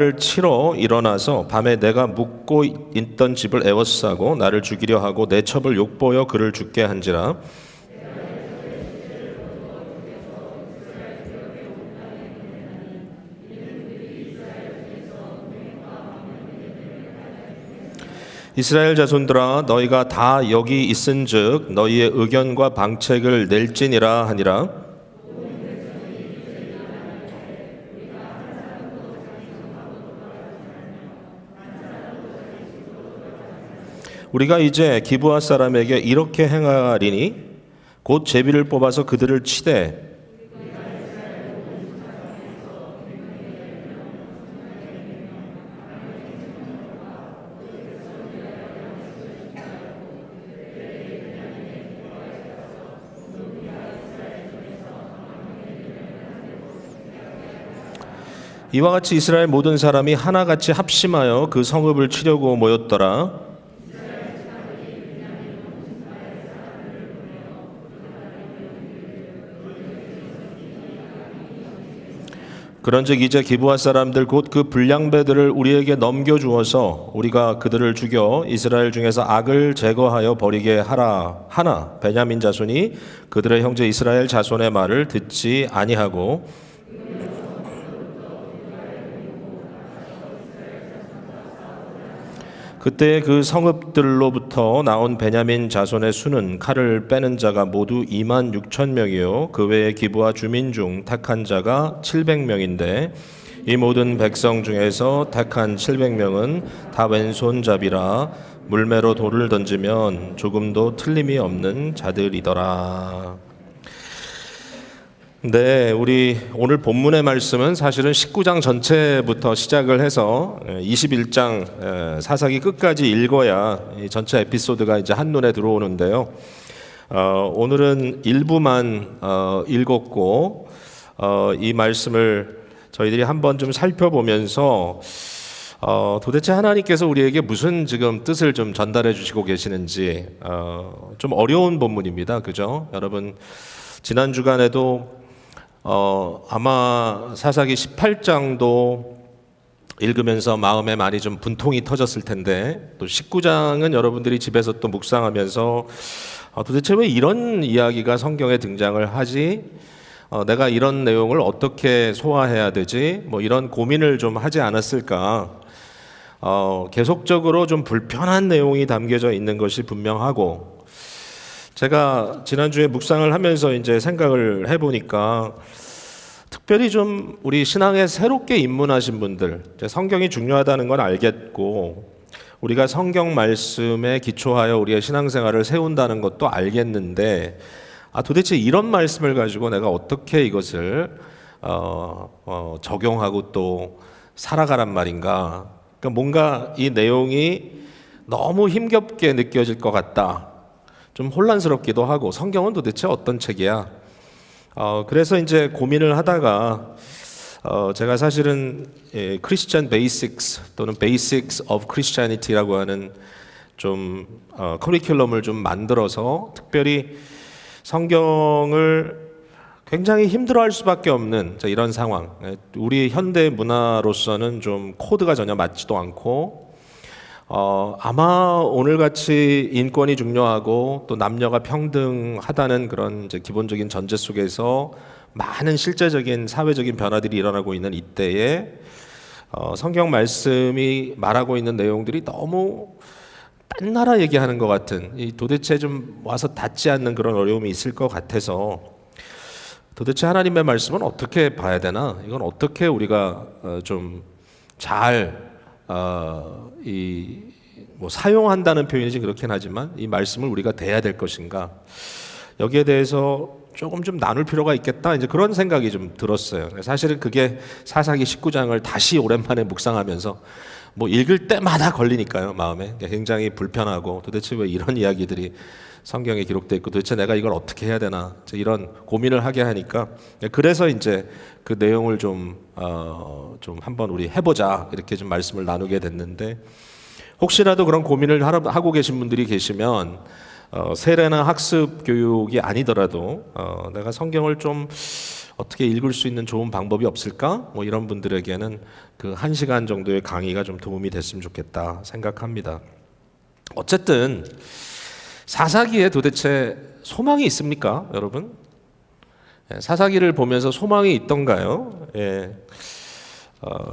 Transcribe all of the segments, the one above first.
를 치러 일어나서 밤에 내가 묵고 있던 집을 에워싸고 나를 죽이려 하고 내 첩을 욕보여 그를 죽게 한지라. 이스라엘 자손들아 너희가 다 여기 있은즉 너희의 의견과 방책을 낼지니라 하니라. 우리가 이제 기브아 사람에게 이렇게 행하리니 곧 제비를 뽑아서 그들을 치되 이와 같이 이스라엘 모든 사람이 하나같이 합심하여 그 성읍을 치려고 모였더라. 그런즉 이제 기브아 사람들 곧 그 불량배들을 우리에게 넘겨주어서 우리가 그들을 죽여 이스라엘 중에서 악을 제거하여 버리게 하라 하나 베냐민 자손이 그들의 형제 이스라엘 자손의 말을 듣지 아니하고 그때 그 성읍들로부터 나온 베냐민 자손의 수는 칼을 빼는 자가 모두 2만 6천 명이요 그 외에 기브아 주민 중 택한 자가 700명인데 이 모든 백성 중에서 택한 700명은 다 왼손잡이라 물매로 돌을 던지면 조금도 틀림이 없는 자들이더라. 네, 우리 오늘 본문의 말씀은 사실은 19장 전체부터 시작을 해서 21장 사사기 끝까지 읽어야 전체 에피소드가 이제 한눈에 들어오는데요. 오늘은 일부만 읽었고 이 말씀을 저희들이 한번 좀 살펴보면서 도대체 하나님께서 우리에게 무슨 지금 뜻을 좀 전달해 주시고 계시는지 좀 어려운 본문입니다. 그죠? 여러분 지난 주간에도 아마 사사기 18장도 읽으면서 마음에 많이 좀 분통이 터졌을 텐데 또 19장은 여러분들이 집에서 또 묵상하면서 도대체 왜 이런 이야기가 성경에 등장을 하지? 내가 이런 내용을 어떻게 소화해야 되지? 뭐 이런 고민을 좀 하지 않았을까? 계속적으로 좀 불편한 내용이 담겨져 있는 것이 분명하고 제가 지난주에 묵상을 하면서 이제 생각을 해보니까 특별히 좀 우리 신앙에 새롭게 입문하신 분들, 성경이 중요하다는 건 알겠고 우리가 성경 말씀에 기초하여 우리의 신앙생활을 세운다는 것도 알겠는데 도대체 이런 말씀을 가지고 내가 어떻게 이것을 적용하고 또 살아가란 말인가? 그러니까 뭔가 이 내용이 너무 힘겹게 느껴질 것 같다. 좀 혼란스럽기도 하고 성경은 도대체 어떤 책이야? 그래서 이제 고민을 하다가 제가 사실은 크리스천 베이식스 또는 베이식스 오브 크리스천니티라고 하는 좀 커리큘럼을 좀 만들어서 특별히 성경을 굉장히 힘들어할 수밖에 없는 이런 상황, 우리 현대 문화로서는 좀 코드가 전혀 맞지도 않고 아마 오늘같이 인권이 중요하고 또 남녀가 평등하다는 그런 이제 기본적인 전제 속에서 많은 실제적인 사회적인 변화들이 일어나고 있는 이때에 성경 말씀이 말하고 있는 내용들이 너무 딴 나라 얘기하는 것 같은 도대체 좀 와서 닿지 않는 그런 어려움이 있을 것 같아서 도대체 하나님의 말씀은 어떻게 봐야 되나? 이건 어떻게 우리가 좀 잘 사용한다는 표현이지 그렇긴 하지만 이 말씀을 우리가 대해야 될 것인가 여기에 대해서 조금 좀 나눌 필요가 있겠다 이제 그런 생각이 좀 들었어요. 사실은 그게 사사기 19장을 다시 오랜만에 묵상하면서 뭐 읽을 때마다 걸리니까요. 마음에 굉장히 불편하고 도대체 왜 이런 이야기들이 성경에 기록되어 있고 도대체 내가 이걸 어떻게 해야 되나 이런 고민을 하게 하니까 그래서 이제 그 내용을 좀 한번 우리 해보자 이렇게 좀 말씀을 나누게 됐는데 혹시라도 그런 고민을 하고 계신 분들이 계시면 세례나 학습 교육이 아니더라도 내가 성경을 좀 어떻게 읽을 수 있는 좋은 방법이 없을까? 뭐 이런 분들에게는 그 1시간 정도의 강의가 좀 도움이 됐으면 좋겠다 생각합니다. 어쨌든 사사기에 도대체 소망이 있습니까, 여러분? 사사기를 보면서 소망이 있던가요?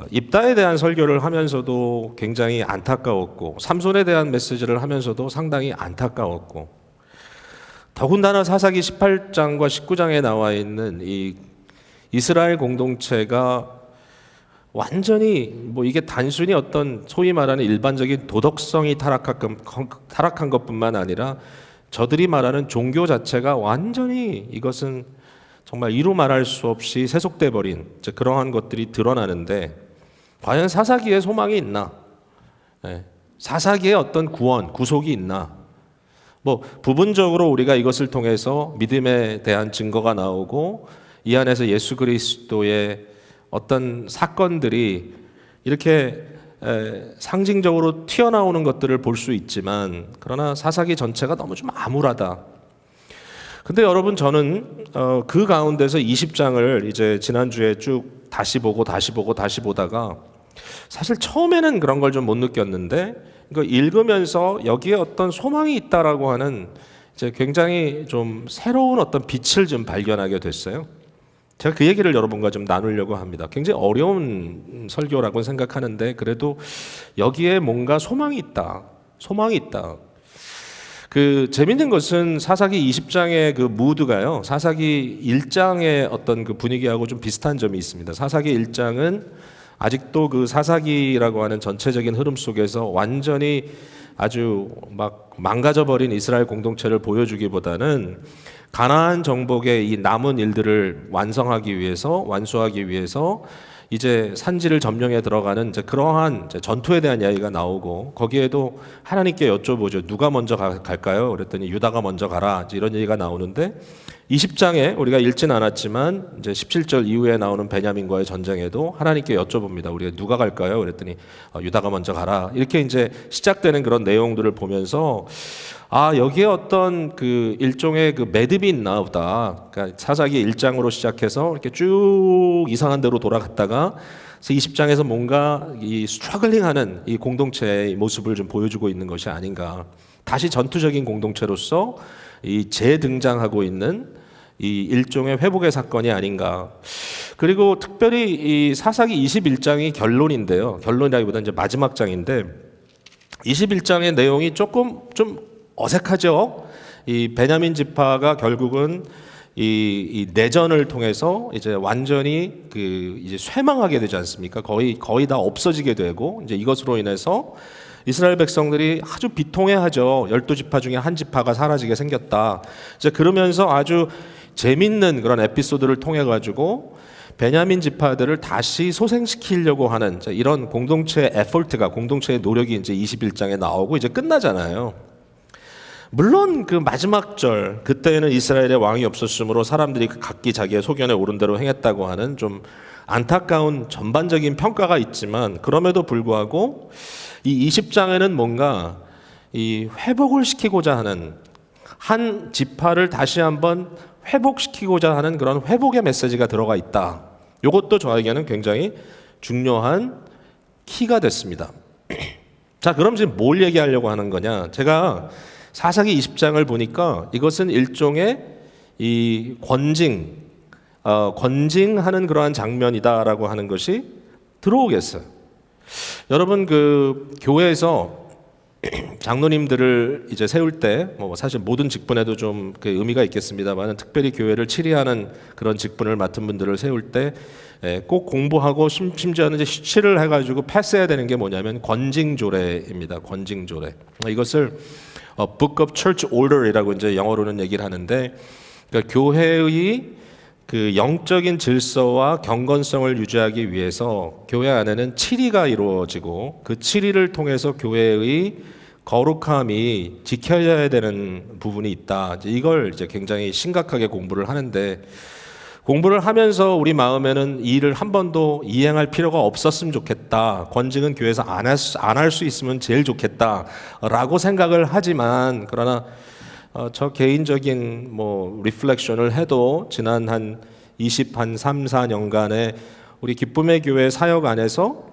입다에 대한 설교를 하면서도 굉장히 안타까웠고, 삼손에 대한 메시지를 하면서도 상당히 안타까웠고, 더군다나 사사기 18장과 19장에 나와 있는 이 이스라엘 공동체가 완전히 뭐 이게 단순히 어떤 소위 말하는 일반적인 도덕성이 타락한 것뿐만 아니라 저들이 말하는 종교 자체가 완전히 이것은 정말 이루 말할 수 없이 세속돼 버린 그러한 것들이 드러나는데, 과연 사사기에 소망이 있나? 사사기에 어떤 구원, 구속이 있나? 뭐 부분적으로 우리가 이것을 통해서 믿음에 대한 증거가 나오고 이 안에서 예수 그리스도의 어떤 사건들이 이렇게 상징적으로 튀어나오는 것들을 볼 수 있지만, 그러나 사사기 전체가 너무 좀 암울하다. 근데 여러분, 저는 그 가운데서 20장을 이제 지난주에 쭉 다시 보다가 사실 처음에는 그런 걸 좀 못 느꼈는데, 이거 읽으면서 여기에 어떤 소망이 있다라고 하는 이제 굉장히 좀 새로운 어떤 빛을 좀 발견하게 됐어요. 제가 그 얘기를 여러분과 좀 나누려고 합니다. 굉장히 어려운 설교라고 생각하는데, 그래도 여기에 뭔가 소망이 있다. 그 재밌는 것은 사사기 20장의 그 무드가요, 사사기 1장의 어떤 그 분위기하고 좀 비슷한 점이 있습니다. 사사기 1장은 아직도 그 사사기라고 하는 전체적인 흐름 속에서 완전히 아주 막 망가져버린 이스라엘 공동체를 보여주기보다는 가나안 정복의 이 남은 일들을 완수하기 위해서 이제 산지를 점령해 들어가는 이제 그러한 이제 전투에 대한 이야기가 나오고, 거기에도 하나님께 여쭤보죠. 누가 먼저 갈까요? 그랬더니 유다가 먼저 가라. 이제 이런 얘기가 나오는데, 20장에 우리가 읽진 않았지만 이제 17절 이후에 나오는 베냐민과의 전쟁에도 하나님께 여쭤봅니다. 우리가 누가 갈까요? 그랬더니 유다가 먼저 가라. 이렇게 이제 시작되는 그런 내용들을 보면서 여기에 어떤 그 일종의 그 매듭이 있나 보다. 그러니까 사사기 1장으로 시작해서 이렇게 쭉 이상한 대로 돌아갔다가 20장에서 뭔가 이 스트러글링하는 이 공동체의 모습을 좀 보여주고 있는 것이 아닌가. 다시 전투적인 공동체로서 이 재등장하고 있는 이 일종의 회복의 사건이 아닌가. 그리고 특별히 이 사사기 21장이 결론인데요. 결론이라기보다는 이제 마지막 장인데, 21장의 내용이 조금 좀 어색하죠. 이 베냐민 지파가 결국은 이 내전을 통해서 이제 완전히 그 이제 쇠망하게 되지 않습니까? 거의 다 없어지게 되고, 이제 이것으로 인해서 이스라엘 백성들이 아주 비통해하죠. 12지파 중에 한 지파가 사라지게 생겼다. 이제 그러면서 아주 재밌는 그런 에피소드를 통해 가지고 베냐민 지파들을 다시 소생시키려고 하는 이런 공동체의 에포트가, 공동체의 노력이 이제 21장에 나오고 이제 끝나잖아요. 물론 그 마지막 절, 그때는 이스라엘의 왕이 없었으므로 사람들이 각기 자기의 소견에 오른 대로 행했다고 하는 좀 안타까운 전반적인 평가가 있지만, 그럼에도 불구하고 이 20장에는 뭔가 이 회복을 시키고자 하는, 한 지파를 다시 한번 회복시키고자 하는 그런 회복의 메시지가 들어가 있다. 이것도 저에게는 굉장히 중요한 키가 됐습니다. 자, 그럼 지금 뭘 얘기하려고 하는 거냐? 제가 사사기 20장을 보니까 이것은 일종의 이 권징하는 그러한 장면이다라고 하는 것이 들어오겠어요. 여러분, 그 교회에서 장로님들을 이제 세울 때, 뭐 사실 모든 직분에도 좀 그 의미가 있겠습니다만, 특별히 교회를 치리하는 그런 직분을 맡은 분들을 세울 때 꼭 공부하고 심지어는 이제 시치를 해가지고 패스해야 되는 게 뭐냐면 권징조례입니다. 권징조례. 이것을 Book of Church Order이라고 이제 영어로는 얘기를 하는데, 그러니까 교회의 그 영적인 질서와 경건성을 유지하기 위해서 교회 안에는 치리가 이루어지고, 그 치리를 통해서 교회의 거룩함이 지켜져야 되는 부분이 있다. 이걸 이제 굉장히 심각하게 공부를 하는데, 공부를 하면서 우리 마음에는 이 일을 한 번도 이행할 필요가 없었으면 좋겠다. 권징은 교회에서 안 할 수 있으면 제일 좋겠다라고 생각을 하지만, 그러나 저 개인적인 뭐 리플렉션을 해도 지난 한 한 3, 4년간의 우리 기쁨의 교회 사역 안에서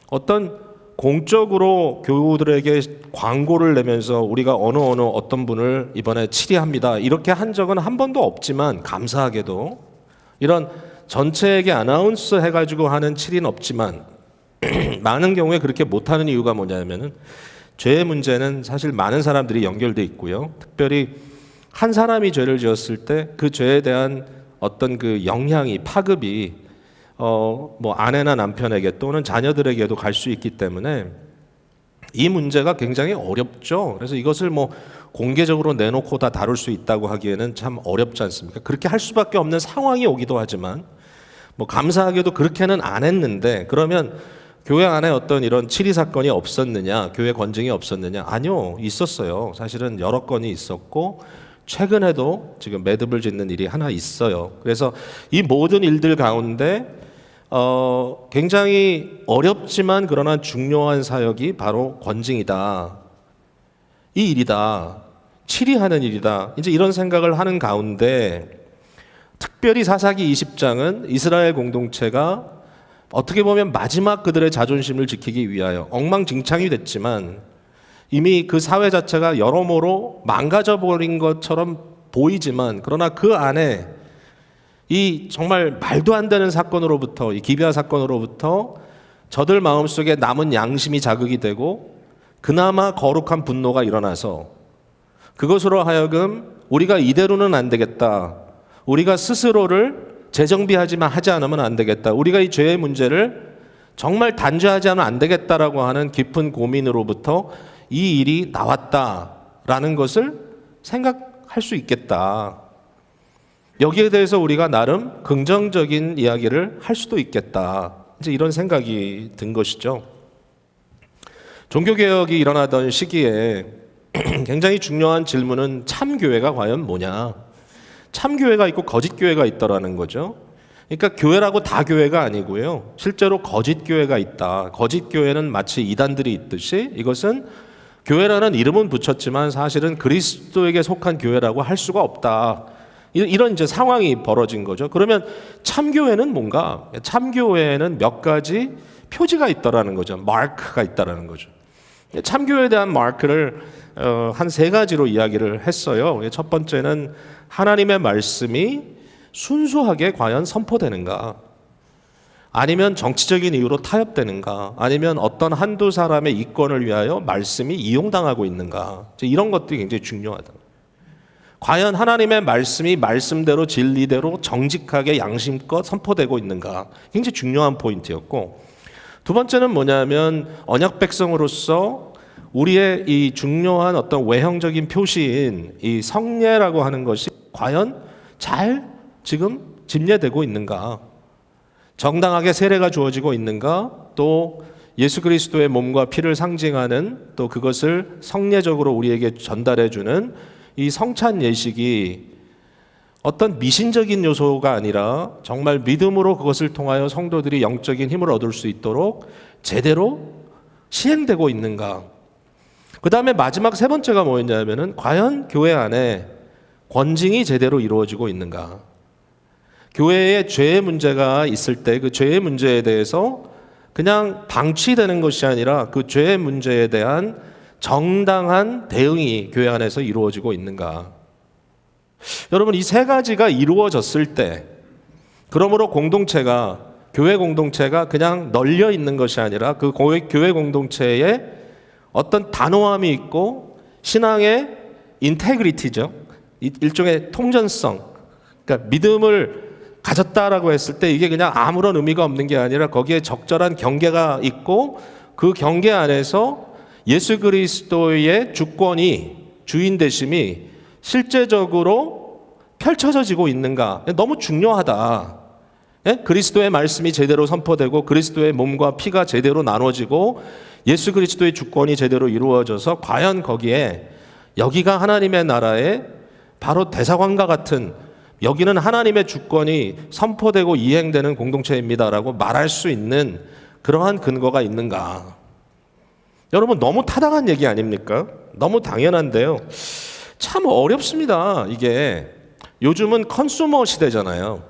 어떤 공적으로 교우들에게 광고를 내면서 우리가 어떤 분을 이번에 치리합니다 이렇게 한 적은 한 번도 없지만, 감사하게도 이런 전체에게 아나운스 해가지고 하는 치리는 없지만 많은 경우에 그렇게 못하는 이유가 뭐냐면은 죄의 문제는 사실 많은 사람들이 연결돼 있고요. 특별히 한 사람이 죄를 지었을 때 그 죄에 대한 어떤 그 영향이, 파급이 뭐 아내나 남편에게 또는 자녀들에게도 갈 수 있기 때문에 이 문제가 굉장히 어렵죠. 그래서 이것을 뭐 공개적으로 내놓고 다 다룰 수 있다고 하기에는 참 어렵지 않습니까? 그렇게 할 수밖에 없는 상황이 오기도 하지만, 뭐 감사하게도 그렇게는 안 했는데, 그러면 교회 안에 어떤 이런 치리 사건이 없었느냐, 교회 권징이 없었느냐? 아니요, 있었어요. 사실은 여러 건이 있었고 최근에도 지금 매듭을 짓는 일이 하나 있어요. 그래서 이 모든 일들 가운데 굉장히 어렵지만 그러나 중요한 사역이 바로 권징이다, 이 일이다, 치리하는 일이다, 이제 이런 생각을 하는 가운데, 특별히 사사기 20장은 이스라엘 공동체가 어떻게 보면 마지막 그들의 자존심을 지키기 위하여 엉망진창이 됐지만 이미 그 사회 자체가 여러모로 망가져버린 것처럼 보이지만, 그러나 그 안에 이 정말 말도 안 되는 사건으로부터, 이 기브야 사건으로부터 저들 마음속에 남은 양심이 자극이 되고 그나마 거룩한 분노가 일어나서 그것으로 하여금 우리가 이대로는 안 되겠다, 우리가 스스로를 재정비하지만 하지 않으면 안 되겠다, 우리가 이 죄의 문제를 정말 단죄하지 않으면 안 되겠다라고 하는 깊은 고민으로부터 이 일이 나왔다라는 것을 생각할 수 있겠다. 여기에 대해서 우리가 나름 긍정적인 이야기를 할 수도 있겠다, 이제 이런 생각이 든 것이죠. 종교개혁이 일어나던 시기에 굉장히 중요한 질문은 참교회가 과연 뭐냐, 참교회가 있고 거짓교회가 있더라는 거죠. 그러니까 교회라고 다 교회가 아니고요, 실제로 거짓교회가 있다. 거짓교회는 마치 이단들이 있듯이 이것은 교회라는 이름은 붙였지만 사실은 그리스도에게 속한 교회라고 할 수가 없다, 이런 이제 상황이 벌어진 거죠. 그러면 참교회는 뭔가? 참교회에는 몇 가지 표지가 있다라는 거죠. 마크가 있다라는 거죠. 참교회에 대한 마크를 한 3가지로 이야기를 했어요. 첫 번째는 하나님의 말씀이 순수하게 과연 선포되는가? 아니면 정치적인 이유로 타협되는가? 아니면 어떤 한두 사람의 이권을 위하여 말씀이 이용당하고 있는가? 이런 것들이 굉장히 중요하다. 과연 하나님의 말씀이 말씀대로 진리대로 정직하게 양심껏 선포되고 있는가? 굉장히 중요한 포인트였고, 두 번째는 뭐냐면 언약 백성으로서 우리의 이 중요한 어떤 외형적인 표시인 이 성례라고 하는 것이 과연 잘 지금 집례되고 있는가? 정당하게 세례가 주어지고 있는가? 또 예수 그리스도의 몸과 피를 상징하는, 또 그것을 성례적으로 우리에게 전달해 주는 이 성찬 예식이 어떤 미신적인 요소가 아니라 정말 믿음으로 그것을 통하여 성도들이 영적인 힘을 얻을 수 있도록 제대로 시행되고 있는가? 그 다음에 마지막 3번째가 뭐였냐면은 과연 교회 안에 권징이 제대로 이루어지고 있는가? 교회에 죄의 문제가 있을 때 그 죄의 문제에 대해서 그냥 방치되는 것이 아니라 그 죄의 문제에 대한 정당한 대응이 교회 안에서 이루어지고 있는가? 여러분, 이 3가지가 이루어졌을 때, 그러므로 공동체가, 교회 공동체가 그냥 널려 있는 것이 아니라 그 교회 공동체에 어떤 단호함이 있고 신앙의 인테그리티죠, 일종의 통전성, 그러니까 믿음을 가졌다라고 했을 때 이게 그냥 아무런 의미가 없는 게 아니라 거기에 적절한 경계가 있고 그 경계 안에서 예수 그리스도의 주권이, 주인 되심이 실제적으로 펼쳐지고 있는가? 너무 중요하다. 그리스도의 말씀이 제대로 선포되고 그리스도의 몸과 피가 제대로 나눠지고 예수 그리스도의 주권이 제대로 이루어져서 과연 거기에 여기가 하나님의 나라의 바로 대사관과 같은, 여기는 하나님의 주권이 선포되고 이행되는 공동체입니다라고 말할 수 있는 그러한 근거가 있는가? 여러분, 너무 타당한 얘기 아닙니까? 너무 당연한데요, 참 어렵습니다. 이게 요즘은 컨슈머 시대잖아요.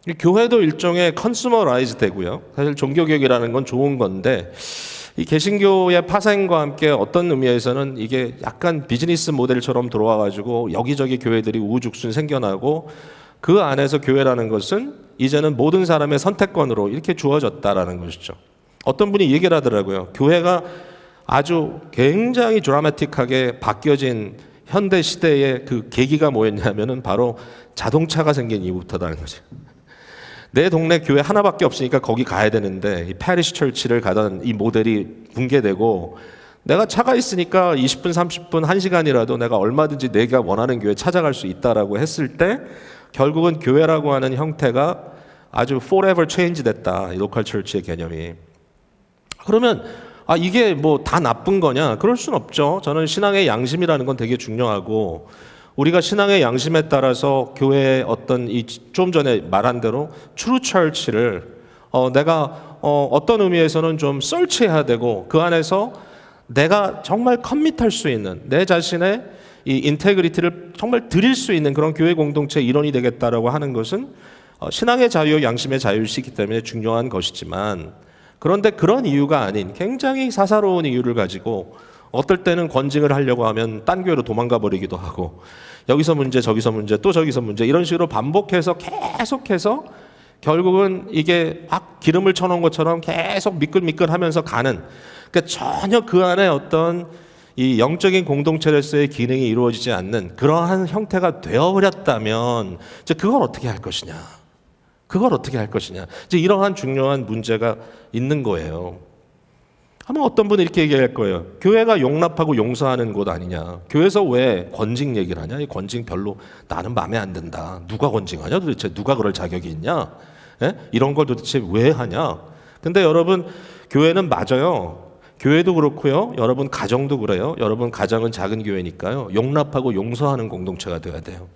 이 교회도 일종의 컨슈머라이즈 되고요. 사실 종교개혁이라는 건 좋은 건데 이 개신교의 파생과 함께 어떤 의미에서는 이게 약간 비즈니스 모델처럼 들어와가지고 여기저기 교회들이 우후죽순 생겨나고 그 안에서 교회라는 것은 이제는 모든 사람의 선택권으로 이렇게 주어졌다라는 것이죠. 어떤 분이 얘기를 하더라고요. 교회가 아주 굉장히 드라마틱하게 바뀌어진 현대 시대의 그 계기가 뭐였냐면은 바로 자동차가 생긴 이후부터다는 거죠. 내 동네 교회 하나밖에 없으니까 거기 가야 되는데 이 패리시 철치를 가던 이 모델이 붕괴되고 내가 차가 있으니까 20분, 30분, 1시간이라도 내가 얼마든지 내가 원하는 교회 찾아갈 수 있다라고 했을 때 결국은 교회라고 하는 형태가 아주 forever change 됐다. 이 로컬 철치의 개념이. 그러면 이게 뭐 다 나쁜 거냐? 그럴 순 없죠. 저는 신앙의 양심이라는 건 되게 중요하고 우리가 신앙의 양심에 따라서 교회의 어떤 이 좀 전에 말한 대로 트루 철치를 내가 어떤 의미에서는 좀 설치해야 되고 그 안에서 내가 정말 커밋할 수 있는 내 자신의 이 인테그리티를 정말 드릴 수 있는 그런 교회 공동체의 일원이 되겠다라고 하는 것은 신앙의 자유, 양심의 자유이기 때문에 중요한 것이지만 그런데 그런 이유가 아닌 굉장히 사사로운 이유를 가지고 어떨 때는 권징을 하려고 하면 딴 교회로 도망가 버리기도 하고 여기서 문제 저기서 문제 또 저기서 문제 이런 식으로 반복해서 계속해서 결국은 이게 막 기름을 쳐놓은 것처럼 계속 미끌미끌하면서 가는 그러니까 전혀 그 안에 어떤 이 영적인 공동체로서의 기능이 이루어지지 않는 그러한 형태가 되어버렸다면 이제 그걸 어떻게 할 것이냐 그걸 어떻게 할 것이냐 이제 이러한 중요한 문제가 있는 거예요. 아마 어떤 분은 이렇게 얘기할 거예요. 교회가 용납하고 용서하는 곳 아니냐. 교회에서 왜 권징 얘기를 하냐. 이 권징 별로 나는 마음에 안 든다. 누가 권징하냐 도대체. 누가 그럴 자격이 있냐. 예? 이런 걸 도대체 왜 하냐. 근데 여러분 교회는 맞아요. 교회도 그렇고요. 여러분 가정도 그래요. 여러분 가정은 작은 교회니까요. 용납하고 용서하는 공동체가 돼야 돼요.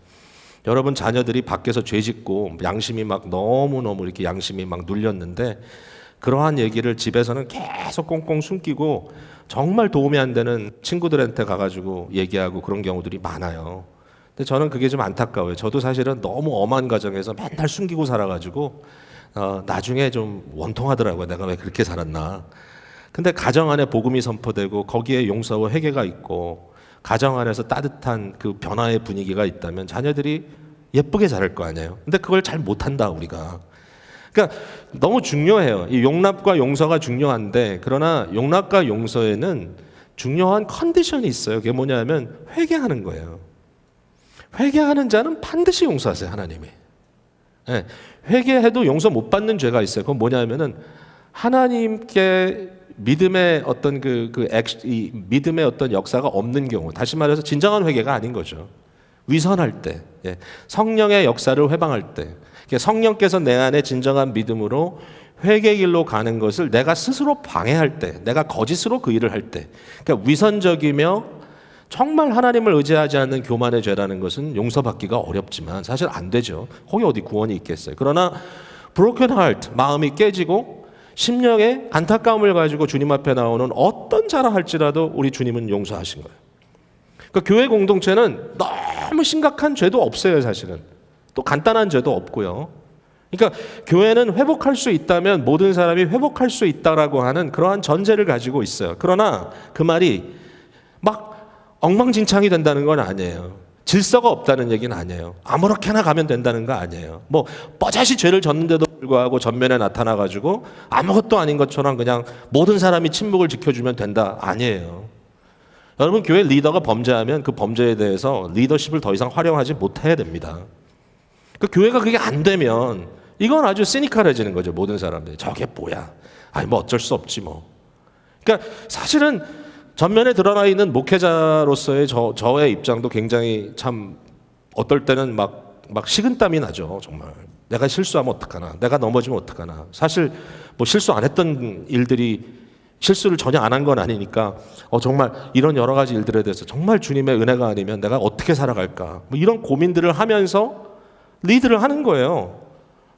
여러분 자녀들이 밖에서 죄 짓고 양심이 막 너무너무 이렇게 양심이 막 눌렸는데 그러한 얘기를 집에서는 계속 꽁꽁 숨기고 정말 도움이 안 되는 친구들한테 가가지고 얘기하고 그런 경우들이 많아요. 근데 저는 그게 좀 안타까워요. 저도 사실은 너무 엄한 가정에서 맨날 숨기고 살아가지고 나중에 좀 원통하더라고요. 내가 왜 그렇게 살았나. 근데 가정 안에 복음이 선포되고 거기에 용서와 회개가 있고 가정 안에서 따뜻한 그 변화의 분위기가 있다면 자녀들이 예쁘게 자랄 거 아니에요. 근데 그걸 잘 못한다 우리가. 그러니까 너무 중요해요. 이 용납과 용서가 중요한데 그러나 용납과 용서에는 중요한 컨디션이 있어요. 그게 뭐냐면 회개하는 거예요. 회개하는 자는 반드시 용서하세요. 하나님이. 네, 회개해도 용서 못 받는 죄가 있어요. 그건 뭐냐면은 하나님께 믿음의 어떤 이 믿음의 어떤 역사가 없는 경우, 다시 말해서 진정한 회개가 아닌 거죠. 위선할 때, 성령의 역사를 회방할 때, 성령께서 내 안에 진정한 믿음으로 회개 길로 가는 것을 내가 스스로 방해할 때, 내가 거짓으로 그 일을 할 때, 그러니까 위선적이며 정말 하나님을 의지하지 않는 교만의 죄라는 것은 용서받기가 어렵지만 사실 안 되죠. 거기 어디 구원이 있겠어요. 그러나 broken heart, 마음이 깨지고 심령의 안타까움을 가지고 주님 앞에 나오는 어떤 자라 할지라도 우리 주님은 용서하신 거예요. 그러니까 교회 공동체는 너무 심각한 죄도 없어요, 사실은. 또 간단한 죄도 없고요. 그러니까 교회는 회복할 수 있다면 모든 사람이 회복할 수 있다라고 하는 그러한 전제를 가지고 있어요. 그러나 그 말이 막 엉망진창이 된다는 건 아니에요. 질서가 없다는 얘기는 아니에요. 아무렇게나 가면 된다는 거 아니에요. 뭐 뻐자시 죄를 졌는데도 불구하고 전면에 나타나가지고 아무것도 아닌 것처럼 그냥 모든 사람이 침묵을 지켜주면 된다 아니에요. 여러분 교회 리더가 범죄하면 그 범죄에 대해서 리더십을 더 이상 활용하지 못해야 됩니다. 그 교회가 그게 안 되면 이건 아주 시니컬해지는 거죠. 모든 사람들이 저게 뭐야? 아니 뭐 어쩔 수 없지 뭐. 그러니까 사실은 전면에 드러나 있는 목회자로서의 저의 입장도 굉장히 참 어떨 때는 막 식은땀이 나죠. 정말 내가 실수하면 어떡하나, 내가 넘어지면 어떡하나. 사실 뭐 실수 안 했던 일들이 실수를 전혀 안 한 건 아니니까 정말 이런 여러 가지 일들에 대해서 정말 주님의 은혜가 아니면 내가 어떻게 살아갈까 뭐 이런 고민들을 하면서 리드를 하는 거예요.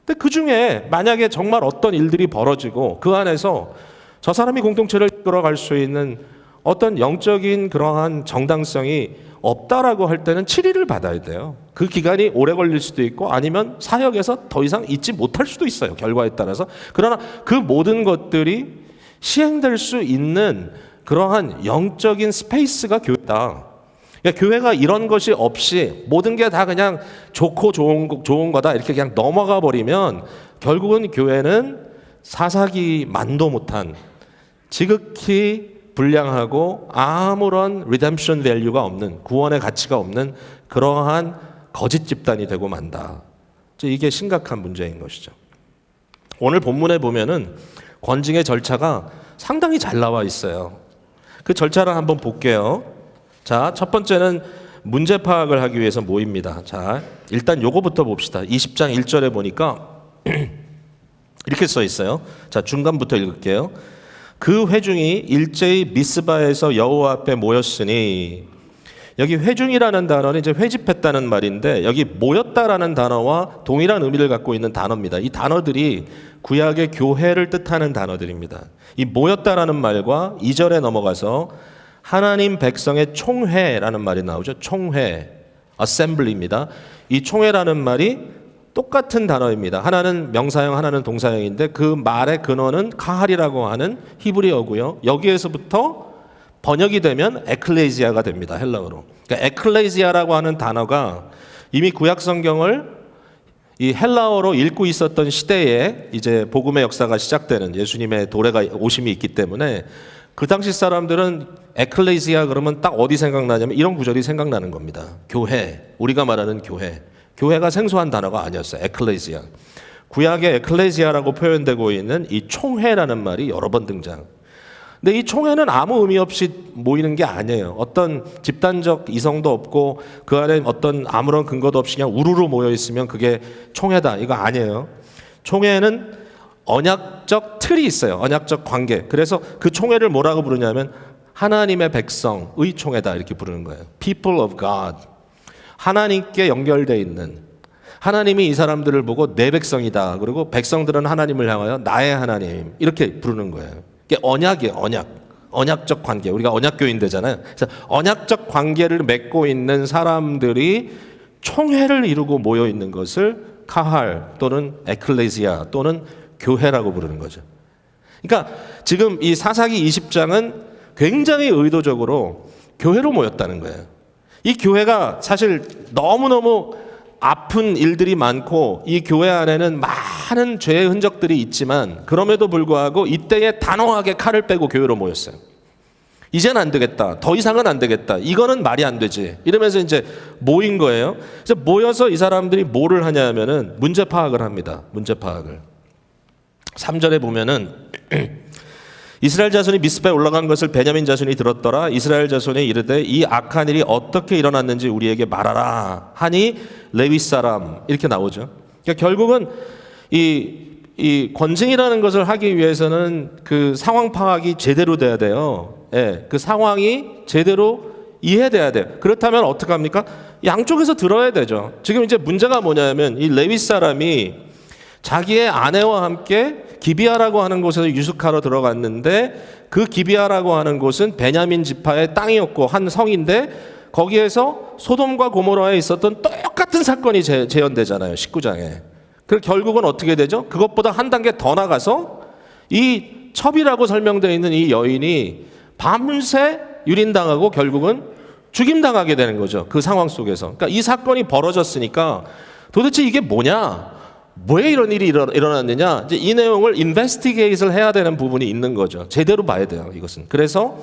근데 그 중에 만약에 정말 어떤 일들이 벌어지고 그 안에서 저 사람이 공동체를 이끌어갈 수 있는 어떤 영적인 그러한 정당성이 없다라고 할 때는 치리를 받아야 돼요. 그 기간이 오래 걸릴 수도 있고 아니면 사역에서 더 이상 있지 못할 수도 있어요. 결과에 따라서. 그러나 그 모든 것들이 시행될 수 있는 그러한 영적인 스페이스가 교회다. 그러니까 교회가 이런 것이 없이 모든 게 다 그냥 좋고 좋은 거다 이렇게 그냥 넘어가 버리면 결국은 교회는 사사기만도 못한 지극히 불량하고 아무런 리뎀션 밸류가 없는 구원의 가치가 없는 그러한 거짓 집단이 되고 만다. 이게 심각한 문제인 것이죠. 오늘 본문에 보면은 권징의 절차가 상당히 잘 나와 있어요. 그 절차를 한번 볼게요. 자, 첫 번째는 문제 파악을 하기 위해서 모입니다. 자, 일단 요거부터 봅시다. 20장 1절에 보니까 이렇게 써 있어요. 자, 중간부터 읽을게요. 그 회중이 일제히 미스바에서 여호와 앞에 모였으니, 여기 회중이라는 단어는 이제 회집했다는 말인데 여기 모였다라는 단어와 동일한 의미를 갖고 있는 단어입니다. 이 단어들이 구약의 교회를 뜻하는 단어들입니다. 이 모였다라는 말과 2절에 넘어가서 하나님 백성의 총회라는 말이 나오죠. 총회, assembly입니다. 이 총회라는 말이 똑같은 단어입니다. 하나는 명사형, 하나는 동사형인데 그 말의 근원은 카할이라고 하는 히브리어고요. 여기에서부터 번역이 되면 에클레시아가 됩니다. 헬라어로. 그러니까 에클레시아라고 하는 단어가 이미 구약 성경을 이 헬라어로 읽고 있었던 시대에 이제 복음의 역사가 시작되는 예수님의 도래가 오심이 있기 때문에 그 당시 사람들은 에클레시아 그러면 딱 어디 생각나냐면 이런 구절이 생각나는 겁니다. 교회, 우리가 말하는 교회. 교회가 생소한 단어가 아니었어요. 에클레시아. 구약의 에클레시아라고 표현되고 있는 이 총회라는 말이 여러 번 등장. 근데 이 총회는 아무 의미 없이 모이는 게 아니에요. 어떤 집단적 이성도 없고 그 안에 어떤 아무런 근거도 없이 그냥 우르르 모여 있으면 그게 총회다. 이거 아니에요. 총회는 언약적 틀이 있어요. 언약적 관계. 그래서 그 총회를 뭐라고 부르냐면 하나님의 백성의 총회다 이렇게 부르는 거예요. People of God. 하나님께 연결되어 있는, 하나님이 이 사람들을 보고 내 백성이다. 그리고 백성들은 하나님을 향하여 나의 하나님 이렇게 부르는 거예요. 이게 언약이에요. 언약적 관계. 우리가 언약교인 되잖아요. 그래서 언약적 관계를 맺고 있는 사람들이 총회를 이루고 모여 있는 것을 카할 또는 에클레시아 또는 교회라고 부르는 거죠. 그러니까 지금 이 사사기 20장은 굉장히 의도적으로 교회로 모였다는 거예요. 이 교회가 사실 너무너무 아픈 일들이 많고 이 교회 안에는 많은 죄의 흔적들이 있지만 그럼에도 불구하고 이때에 단호하게 칼을 빼고 교회로 모였어요. 이제는 안 되겠다. 더 이상은 안 되겠다. 이거는 말이 안 되지. 이러면서 이제 모인 거예요. 이제 모여서 이 사람들이 뭐를 하냐 하면은 문제 파악을 합니다. 문제 파악을. 3절에 보면은 이스라엘 자손이 미스바에 올라간 것을 베냐민 자손이 들었더라. 이스라엘 자손이 이르되 이 악한 일이 어떻게 일어났는지 우리에게 말하라 하니 레위 사람 이렇게 나오죠. 그러니까 결국은 이 권징이라는 것을 하기 위해서는 그 상황 파악이 제대로 돼야 돼요. 예, 그 상황이 제대로 이해돼야 돼요. 그렇다면 어떻게 합니까? 양쪽에서 들어야 되죠. 지금 이제 문제가 뭐냐면 이 레위 사람이 자기의 아내와 함께 기비아라고 하는 곳에서 유숙하러 들어갔는데 그 기비아라고 하는 곳은 베냐민 지파의 땅이었고 한 성인데 거기에서 소돔과 고모라에 있었던 똑같은 사건이 재현되잖아요. 19장에. 그리고 결국은 어떻게 되죠? 그것보다 한 단계 더 나가서 이 첩이라고 설명되어 있는 이 여인이 밤새 유린당하고 결국은 죽임당하게 되는 거죠. 그 상황 속에서. 그러니까 이 사건이 벌어졌으니까 도대체 이게 뭐냐? 왜 이런 일이 일어났느냐? 이제 이 내용을 인베스티게이트를 해야 되는 부분이 있는 거죠. 제대로 봐야 돼요, 이것은. 그래서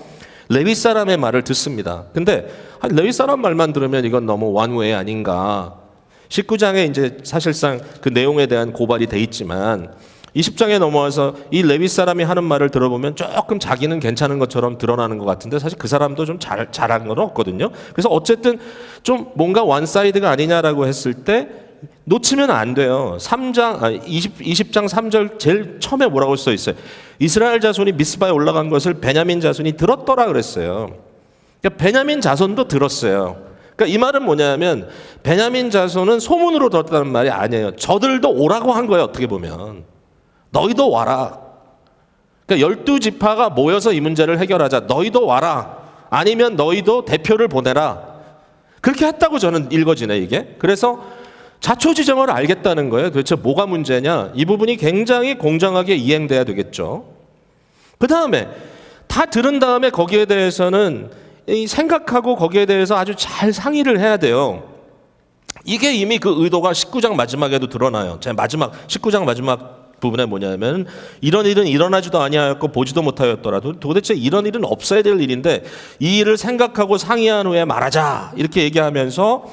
레위 사람의 말을 듣습니다. 근데 레위 사람 말만 들으면 이건 너무 원웨이 아닌가? 19장에 이제 사실상 그 내용에 대한 고발이 돼 있지만 20장에 넘어와서 이 레위 사람이 하는 말을 들어보면 조금 자기는 괜찮은 것처럼 드러나는 것 같은데 사실 그 사람도 좀 잘한 건 없거든요. 그래서 어쨌든 좀 뭔가 원사이드가 아니냐라고 했을 때 놓치면 안 돼요. 20장 3절 제일 처음에 뭐라고 써 있어요? 이스라엘 자손이 미스바에 올라간 것을 베냐민 자손이 들었더라 그랬어요. 그러니까 베냐민 자손도 들었어요. 그러니까 이 말은 뭐냐면 베냐민 자손은 소문으로 들었다는 말이 아니에요. 저들도 오라고 한 거예요. 어떻게 보면 너희도 와라. 그러니까 12지파가 모여서 이 문제를 해결하자. 너희도 와라. 아니면 너희도 대표를 보내라. 그렇게 했다고 저는 읽어지네 이게. 그래서 자초지종을 알겠다는 거예요. 도대체 뭐가 문제냐? 이 부분이 굉장히 공정하게 이행돼야 되겠죠. 그 다음에 다 들은 다음에 거기에 대해서는 생각하고 거기에 대해서 아주 잘 상의를 해야 돼요. 이게 이미 그 의도가 19장 마지막에도 드러나요. 제 19장 마지막 부분에 뭐냐면 이런 일은 일어나지도 아니하였고 보지도 못하였더라도 도대체 이런 일은 없어야 될 일인데 이 일을 생각하고 상의한 후에 말하자 이렇게 얘기하면서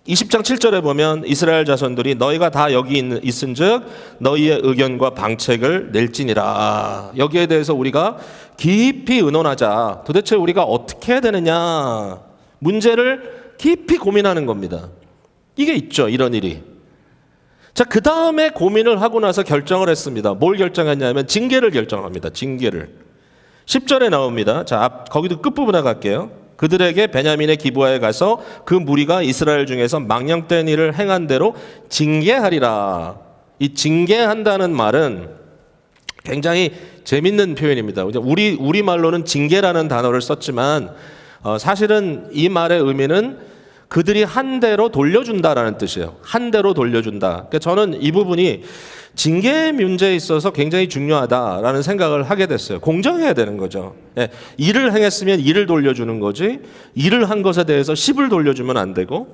20장 7절에 보면 이스라엘 자손들이 너희가 다 여기 있은즉 너희의 의견과 방책을 낼지니라. 여기에 대해서 우리가 깊이 의논하자. 도대체 우리가 어떻게 해야 되느냐 문제를 깊이 고민하는 겁니다. 이게 있죠, 이런 일이. 자, 그 다음에 고민을 하고 나서 결정을 했습니다. 뭘 결정했냐면 징계를 결정합니다. 징계를 10절에 나옵니다. 자, 거기도 끝부분에 갈게요. 그들에게 베냐민의 기브아에 가서 그 무리가 이스라엘 중에서 망령된 일을 행한 대로 징계하리라. 이 징계한다는 말은 굉장히 재밌는 표현입니다. 우리 말로는 징계라는 단어를 썼지만 사실은 이 말의 의미는 그들이 한 대로 돌려준다라는 뜻이에요. 한 대로 돌려준다. 그러니까 저는 이 부분이 징계 문제에 있어서 굉장히 중요하다라는 생각을 하게 됐어요. 공정해야 되는 거죠. 예, 일을 행했으면 일을 돌려주는 거지 일을 한 것에 대해서 10을 돌려주면 안 되고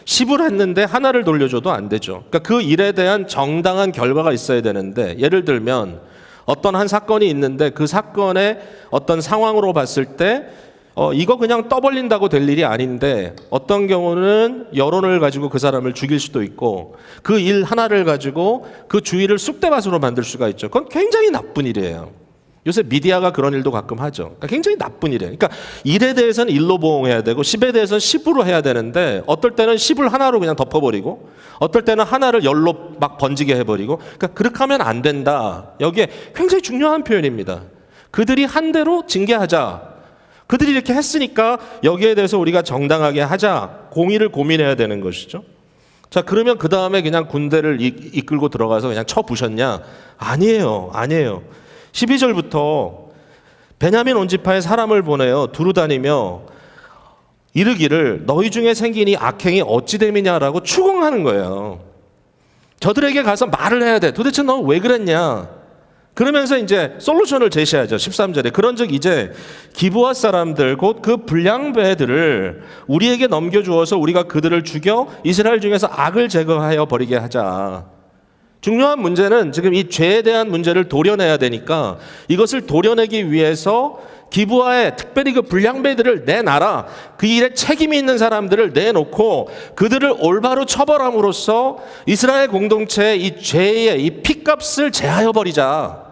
10을 했는데 하나를 돌려줘도 안 되죠. 그러니까 그 일에 대한 정당한 결과가 있어야 되는데 예를 들면 어떤 한 사건이 있는데 그 사건의 어떤 상황으로 봤을 때 이거 그냥 떠벌린다고 될 일이 아닌데 어떤 경우는 여론을 가지고 그 사람을 죽일 수도 있고 그 일 하나를 가지고 그 주위를 쑥대밭으로 만들 수가 있죠. 그건 굉장히 나쁜 일이에요. 요새 미디어가 그런 일도 가끔 하죠. 그러니까 굉장히 나쁜 일이에요. 그러니까 일에 대해서는 일로 보응해야 되고 10에 대해서는 10으로 해야 되는데 어떨 때는 10을 하나로 그냥 덮어버리고 어떨 때는 하나를 열로 막 번지게 해버리고 그러니까 그렇게 하면 안 된다. 여기에 굉장히 중요한 표현입니다. 그들이 한 대로 징계하자. 그들이 이렇게 했으니까 여기에 대해서 우리가 정당하게 하자. 공의를 고민해야 되는 것이죠. 자, 그러면 그 다음에 그냥 군대를 이끌고 들어가서 그냥 쳐부셨냐? 아니에요. 12절부터 베냐민 온 지파에 사람을 보내어 두루 다니며 이르기를 너희 중에 생긴 이 악행이 어찌 됨이냐라고 추궁하는 거예요. 저들에게 가서 말을 해야 돼. 도대체 너 왜 그랬냐? 그러면서 이제 솔루션을 제시하죠. 13절에. 그런즉 이제 기브아 사람들 곧 그 불량배들을 우리에게 넘겨주어서 우리가 그들을 죽여 이스라엘 중에서 악을 제거하여 버리게 하자. 중요한 문제는 지금 이 죄에 대한 문제를 도려내야 되니까 이것을 도려내기 위해서 기브아에 특별히 그 불량배들을 내놔라. 그 일에 책임이 있는 사람들을 내놓고 그들을 올바로 처벌함으로써 이스라엘 공동체의 이 죄의 이 피값을 제하여 버리자.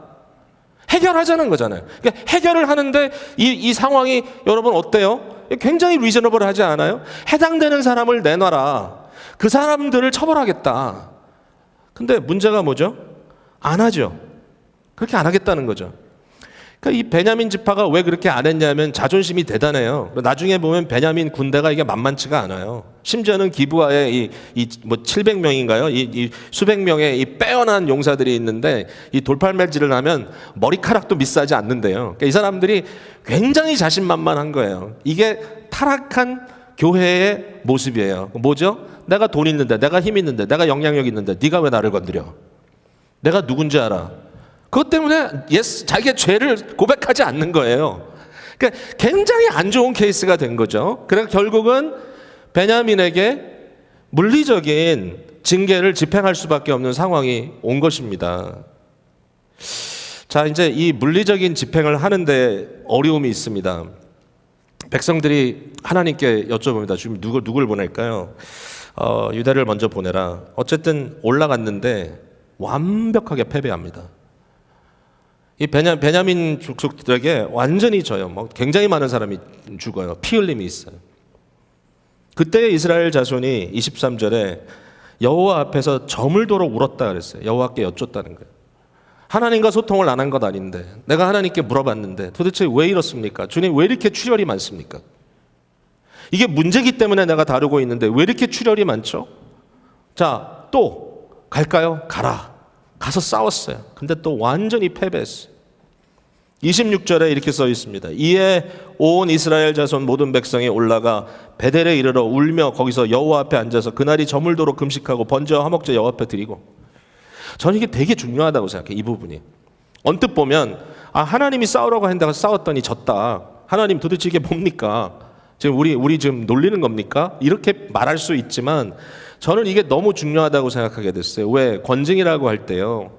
해결하자는 거잖아요. 그러니까 해결을 하는데 이 상황이 여러분 어때요? 굉장히 리저너블하지 않아요? 해당되는 사람을 내놔라. 그 사람들을 처벌하겠다. 근데 문제가 뭐죠? 안 하죠. 그렇게 안 하겠다는 거죠. 그러니까 이 베냐민 지파가 왜 그렇게 안 했냐면 자존심이 대단해요. 나중에 보면 베냐민 군대가 이게 만만치가 않아요. 심지어는 기브아에 뭐 700명인가요? 이 수백 명의 이 빼어난 용사들이 있는데 이 돌팔매질을 하면 머리카락도 미싸지 않는데요. 그러니까 이 사람들이 굉장히 자신만만한 거예요. 이게 타락한 교회의 모습이에요. 뭐죠? 내가 돈 있는데, 내가 힘 있는데, 내가 영향력 있는데 네가 왜 나를 건드려? 내가 누군지 알아. 그것 때문에 자기의 죄를 고백하지 않는 거예요. 그러니까 굉장히 안 좋은 케이스가 된 거죠. 그래서 결국은 베냐민에게 물리적인 징계를 집행할 수밖에 없는 상황이 온 것입니다. 자, 이제 이 물리적인 집행을 하는데 어려움이 있습니다. 백성들이 하나님께 여쭤봅니다. 지금 누굴 보낼까요? 유다를 먼저 보내라. 어쨌든 올라갔는데 완벽하게 패배합니다. 이 베냐민 족속들에게 완전히 져요. 뭐 굉장히 많은 사람이 죽어요. 피 흘림이 있어요. 그때 이스라엘 자손이 23절에 여호와 앞에서 저물도록 울었다 그랬어요. 여호와께 여쭙다는 거예요. 하나님과 소통을 안 한 것 아닌데 내가 하나님께 물어봤는데 도대체 왜 이렇습니까? 주님 왜 이렇게 출혈이 많습니까? 이게 문제기 때문에 내가 다루고 있는데 왜 이렇게 출혈이 많죠? 자, 또 갈까요? 가라. 가서 싸웠어요. 근데 또 완전히 패배했어요. 26절에 이렇게 써 있습니다. 이에 온 이스라엘 자손 모든 백성이 올라가 베델에 이르러 울며 거기서 여호와 앞에 앉아서 그날이 저물도록 금식하고 번제와 화목제 여호와 앞에 드리고. 저는 이게 되게 중요하다고 생각해요. 이 부분이. 언뜻 보면 하나님이 싸우라고 했다가 싸웠더니 졌다. 하나님 도대체 이게 뭡니까? 지금 우리 지금 놀리는 겁니까? 이렇게 말할 수 있지만 저는 이게 너무 중요하다고 생각하게 됐어요. 왜? 권징이라고 할 때요.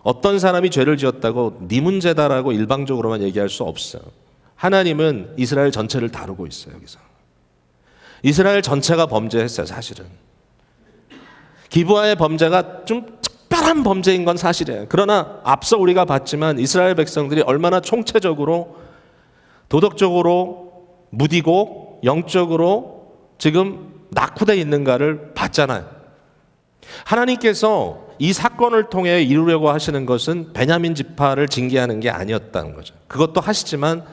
어떤 사람이 죄를 지었다고 네 문제다라고 일방적으로만 얘기할 수 없어요. 하나님은 이스라엘 전체를 다루고 있어요. 여기서 이스라엘 전체가 범죄했어요. 사실은 기브아의 범죄가 좀 특별한 범죄인 건 사실이에요. 그러나 앞서 우리가 봤지만 이스라엘 백성들이 얼마나 총체적으로 도덕적으로 무디고 영적으로 지금 낙후되어 있는가를 봤잖아요. 하나님께서 이 사건을 통해 이루려고 하시는 것은 베냐민 지파를 징계하는 게 아니었다는 거죠. 그것도 하시지만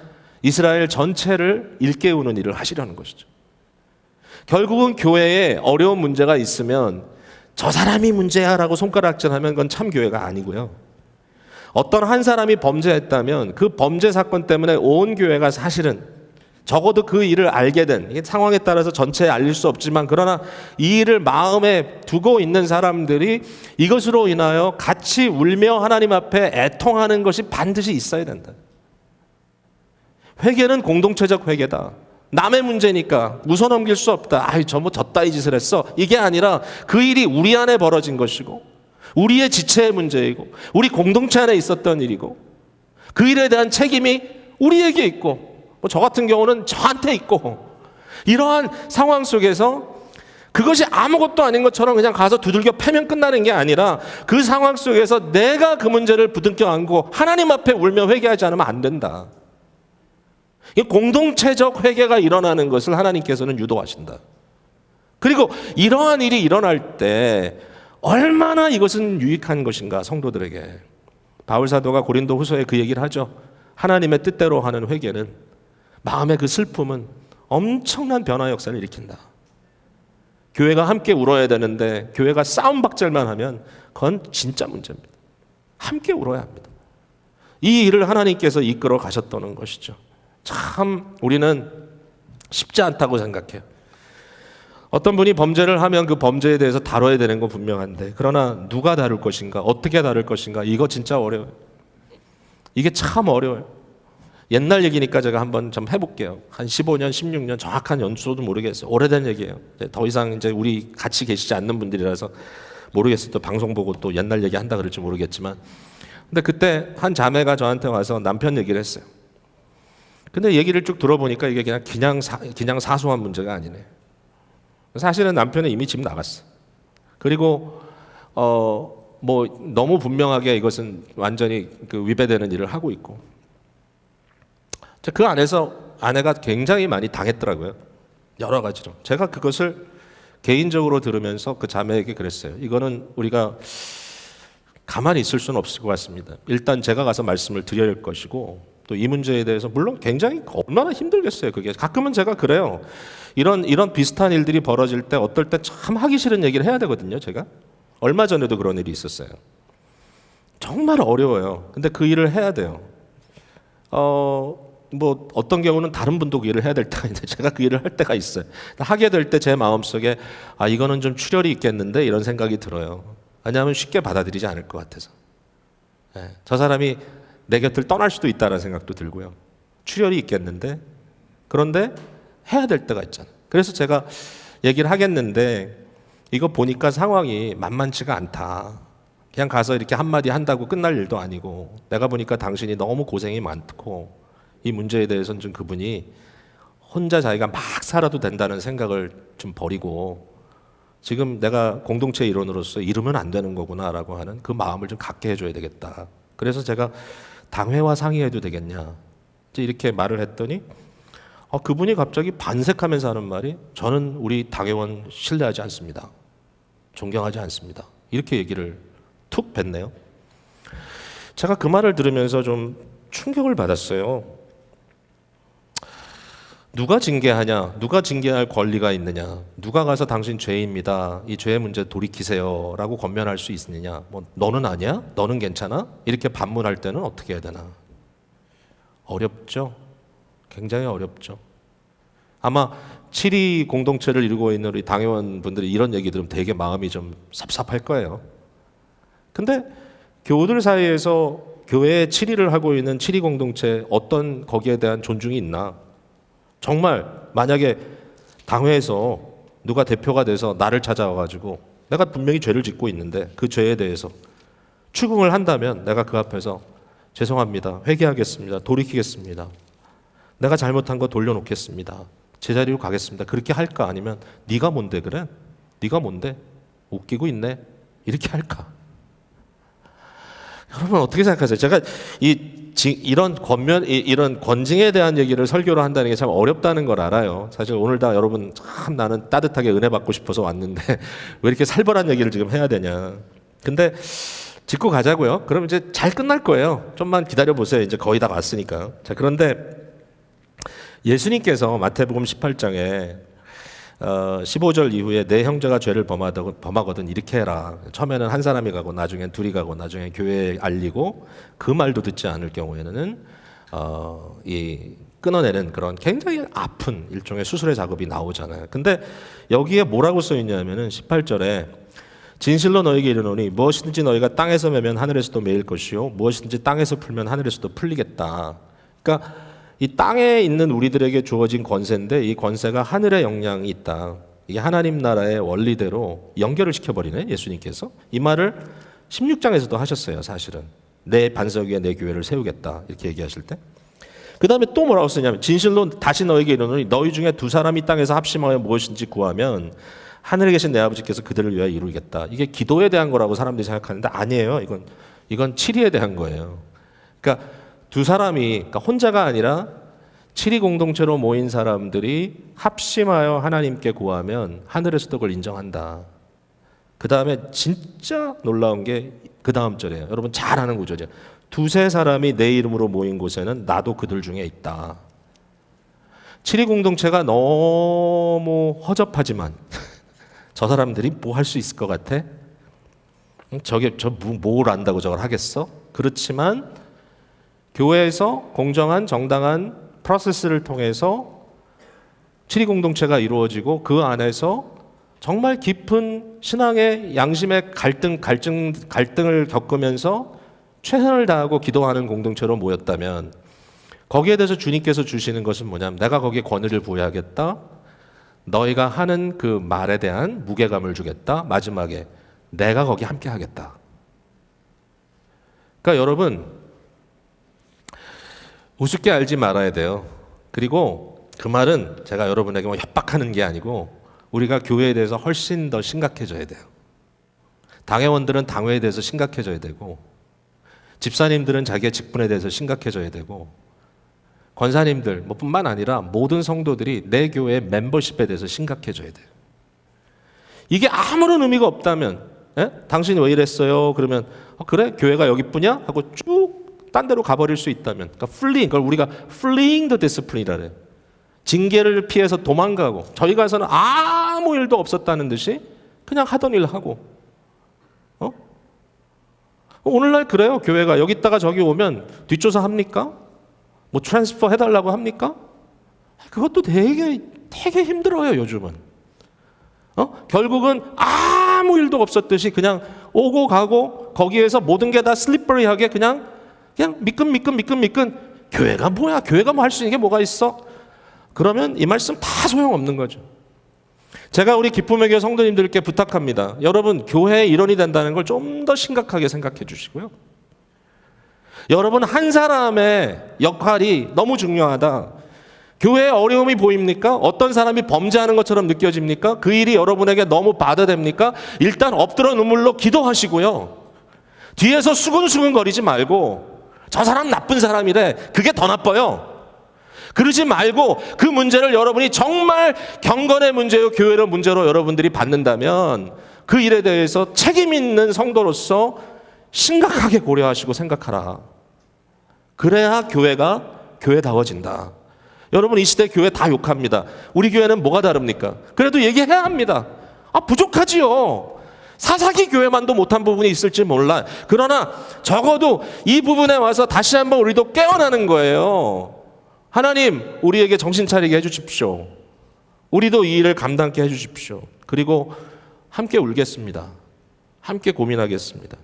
이스라엘 전체를 일깨우는 일을 하시려는 것이죠. 결국은 교회에 어려운 문제가 있으면 저 사람이 문제야라고 손가락질하면 그건 참 교회가 아니고요. 어떤 한 사람이 범죄했다면 그 범죄 사건 때문에 온 교회가 사실은 적어도 그 일을 알게 된, 이게 상황에 따라서 전체에 알릴 수 없지만 그러나 이 일을 마음에 두고 있는 사람들이 이것으로 인하여 같이 울며 하나님 앞에 애통하는 것이 반드시 있어야 된다. 회개는 공동체적 회개다. 남의 문제니까 웃어넘길 수 없다. 저 뭐 졌다 이 짓을 했어. 이게 아니라 그 일이 우리 안에 벌어진 것이고 우리의 지체의 문제이고 우리 공동체 안에 있었던 일이고 그 일에 대한 책임이 우리에게 있고 저 같은 경우는 저한테 있고 이러한 상황 속에서 그것이 아무것도 아닌 것처럼 그냥 가서 두들겨 패면 끝나는 게 아니라 그 상황 속에서 내가 그 문제를 부둥켜 안고 하나님 앞에 울며 회개하지 않으면 안 된다. 공동체적 회개가 일어나는 것을 하나님께서는 유도하신다. 그리고 이러한 일이 일어날 때 얼마나 이것은 유익한 것인가 성도들에게. 바울 사도가 고린도 후서에 그 얘기를 하죠. 하나님의 뜻대로 하는 회개는 마음의 그 슬픔은 엄청난 변화 역사를 일으킨다. 교회가 함께 울어야 되는데 교회가 싸움박질만 하면 그건 진짜 문제입니다. 함께 울어야 합니다. 이 일을 하나님께서 이끌어 가셨다는 것이죠. 참 우리는 쉽지 않다고 생각해요. 어떤 분이 범죄를 하면 그 범죄에 대해서 다뤄야 되는 건 분명한데 그러나 누가 다룰 것인가, 어떻게 다룰 것인가, 이거 진짜 어려워요. 이게 참 어려워요. 옛날 얘기니까 제가 한번 좀 해볼게요. 한 15년, 16년 정확한 연수도 모르겠어요. 오래된 얘기예요. 더 이상 이제 우리 같이 계시지 않는 분들이라서 모르겠어요. 또 방송 보고 또 옛날 얘기 한다 그럴지 모르겠지만, 근데 그때 한 자매가 저한테 와서 남편 얘기를 했어요. 근데 얘기를 쭉 들어보니까 이게 그냥 사소한 문제가 아니네. 사실은 남편은 이미 집 나갔어. 그리고 뭐 너무 분명하게 이것은 완전히 그 위배되는 일을 하고 있고, 그 안에서 아내가 굉장히 많이 당했더라고요. 여러 가지로. 제가 그것을 개인적으로 들으면서 그 자매에게 그랬어요. 이거는 우리가 가만히 있을 수는 없을 것 같습니다. 일단 제가 가서 말씀을 드려야 할 것이고, 또 이 문제에 대해서 물론 굉장히 얼마나 힘들겠어요. 그게 가끔은 제가 그래요. 이런 비슷한 일들이 벌어질 때 어떨 때 참 하기 싫은 얘기를 해야 되거든요. 제가 얼마 전에도 그런 일이 있었어요. 정말 어려워요. 근데 그 일을 해야 돼요. 뭐 어떤 경우는 다른 분도 그 일을 해야 될 때가 있는데 제가 그 일을 할 때가 있어요. 하게 될 때 제 마음속에 이거는 좀 출혈이 있겠는데 이런 생각이 들어요. 왜냐하면 쉽게 받아들이지 않을 것 같아서. 저 사람이 내 곁을 떠날 수도 있다는 생각도 들고요. 출혈이 있겠는데 그런데 해야 될 때가 있잖아요. 그래서 제가 얘기를 하겠는데 이거 보니까 상황이 만만치가 않다. 그냥 가서 이렇게 한마디 한다고 끝날 일도 아니고 내가 보니까 당신이 너무 고생이 많고 이 문제에 대해서는 좀 그분이 혼자 자기가 막 살아도 된다는 생각을 좀 버리고 지금 내가 공동체 일원으로서 이러면 안 되는 거구나라고 하는 그 마음을 좀 갖게 해줘야 되겠다. 그래서 제가 당회와 상의해도 되겠냐 이렇게 말을 했더니 그분이 갑자기 반색하면서 하는 말이 저는 우리 당회원 신뢰하지 않습니다. 존경하지 않습니다. 이렇게 얘기를 툭 뱉네요. 제가 그 말을 들으면서 좀 충격을 받았어요. 누가 징계하냐? 누가 징계할 권리가 있느냐? 누가 가서 당신 죄입니다. 이 죄의 문제 돌이키세요. 라고 권면할 수 있느냐? 뭐 너는 아니야? 너는 괜찮아? 이렇게 반문할 때는 어떻게 해야 되나? 어렵죠. 굉장히 어렵죠. 아마 7위 공동체를 이루고 있는 우리 당회원분들이 이런 얘기 들으면 되게 마음이 좀 섭섭할 거예요. 근데 교우들 사이에서 교회의 7위를 하고 있는 7위 공동체 어떤 거기에 대한 존중이 있나? 정말 만약에 당회에서 누가 대표가 돼서 나를 찾아와가지고 내가 분명히 죄를 짓고 있는데 그 죄에 대해서 추궁을 한다면 내가 그 앞에서 죄송합니다. 회개하겠습니다. 돌이키겠습니다. 내가 잘못한 거 돌려놓겠습니다. 제자리로 가겠습니다. 그렇게 할까? 아니면 네가 뭔데 그래? 네가 뭔데? 웃기고 있네. 이렇게 할까? 여러분 어떻게 생각하세요? 제가 이런 권징에 대한 얘기를 설교로 한다는 게 참 어렵다는 걸 알아요. 사실 오늘 다 여러분 참 나는 따뜻하게 은혜 받고 싶어서 왔는데 왜 이렇게 살벌한 얘기를 지금 해야 되냐. 근데 짚고 가자고요. 그럼 이제 잘 끝날 거예요. 좀만 기다려 보세요. 이제 거의 다 왔으니까. 자, 그런데 예수님께서 마태복음 18장에 15절 이후에 내 형제가 죄를 범하거든 이렇게 해라. 처음에는 한 사람이 가고 나중엔 둘이 가고 나중엔 교회에 알리고 그 말도 듣지 않을 경우에는 이 끊어내는 그런 굉장히 아픈 일종의 수술의 작업이 나오잖아요. 근데 여기에 뭐라고 써 있냐면은 18절에 진실로 너에게 이르노니 무엇이든지 너희가 땅에서 매면 하늘에서도 매일 것이요 무엇이든지 땅에서 풀면 하늘에서도 풀리겠다. 그러니까 이 땅에 있는 우리들에게 주어진 권세인데 이 권세가 하늘의 영향이 있다. 이게 하나님 나라의 원리대로 연결을 시켜버리네 예수님께서. 이 말을 16장에서도 하셨어요. 사실은 내 반석 위에 내 교회를 세우겠다 이렇게 얘기하실 때. 그 다음에 또 뭐라고 쓰냐면 진실로 다시 너에게 이르노니 너희 중에 두 사람이 땅에서 합심하여 무엇인지 구하면 하늘에 계신 내 아버지께서 그들을 위하여 이루겠다. 이게 기도에 대한 거라고 사람들이 생각하는데 아니에요. 이건 치리에 대한 거예요. 그러니까 두 사람이 그러니까 혼자가 아니라 7위 공동체로 모인 사람들이 합심하여 하나님께 구하면 하늘에서도 그걸 인정한다. 그 다음에 진짜 놀라운 게 그 다음 절이에요. 여러분 잘 아는 구조죠. 두세 사람이 내 이름으로 모인 곳에는 나도 그들 중에 있다. 7위 공동체가 너무 허접하지만 저 사람들이 뭐 할 수 있을 것 같아? 뭘 안다고 저걸 하겠어? 그렇지만 교회에서 공정한 정당한 프로세스를 통해서 7위 공동체가 이루어지고 그 안에서 정말 깊은 신앙의 양심의 갈등을 겪으면서 최선을 다하고 기도하는 공동체로 모였다면 거기에 대해서 주님께서 주시는 것은 뭐냐면 내가 거기에 권위를 부여하겠다. 너희가 하는 그 말에 대한 무게감을 주겠다. 마지막에 내가 거기 함께 하겠다. 그러니까 여러분 우습게 알지 말아야 돼요. 그리고 그 말은 제가 여러분에게 뭐 협박하는 게 아니고 우리가 교회에 대해서 훨씬 더 심각해져야 돼요. 당회원들은 당회에 대해서 심각해져야 되고 집사님들은 자기의 직분에 대해서 심각해져야 되고 권사님들 뿐만 아니라 모든 성도들이 내 교회의 멤버십에 대해서 심각해져야 돼요. 이게 아무런 의미가 없다면 당신이 왜 이랬어요? 그러면 그래? 교회가 여기뿐이야? 하고 쭉 딴 데로 가버릴 수 있다면 그러니까 그걸 우리가 fleeing the discipline이라 해요. 징계를 피해서 도망가고 저희 가서는 아무 일도 없었다는 듯이 그냥 하던 일 하고 오늘날 그래요. 교회가 여기 있다가 저기 오면 뒷조사 합니까? 뭐 트랜스퍼 해달라고 합니까? 그것도 되게 힘들어요 요즘은. 결국은 아무 일도 없었듯이 그냥 오고 가고 거기에서 모든 게 다 슬리퍼리하게 그냥 미끈 교회가 뭐야? 교회가 뭐 할 수 있는 게 뭐가 있어? 그러면 이 말씀 다 소용없는 거죠. 제가 우리 기쁨의 교회 성도님들께 부탁합니다. 여러분 교회의 일원이 된다는 걸 좀 더 심각하게 생각해 주시고요. 여러분 한 사람의 역할이 너무 중요하다. 교회에 어려움이 보입니까? 어떤 사람이 범죄하는 것처럼 느껴집니까? 그 일이 여러분에게 너무 바다됩니까? 일단 엎드려 눈물로 기도하시고요. 뒤에서 수근수근 거리지 말고 저 사람 나쁜 사람이래. 그게 더 나빠요. 그러지 말고 그 문제를 여러분이 정말 경건의 문제요 교회의 문제로 여러분들이 받는다면 그 일에 대해서 책임 있는 성도로서 심각하게 고려하시고 생각하라. 그래야 교회가 교회다워진다. 여러분 이 시대 교회 다 욕합니다. 우리 교회는 뭐가 다릅니까? 그래도 얘기해야 합니다. 부족하지요. 사사기 교회만도 못한 부분이 있을지 몰라. 그러나 적어도 이 부분에 와서 다시 한번 우리도 깨어나는 거예요. 하나님, 우리에게 정신 차리게 해주십시오. 우리도 이 일을 감당케 해주십시오. 그리고 함께 울겠습니다. 함께 고민하겠습니다.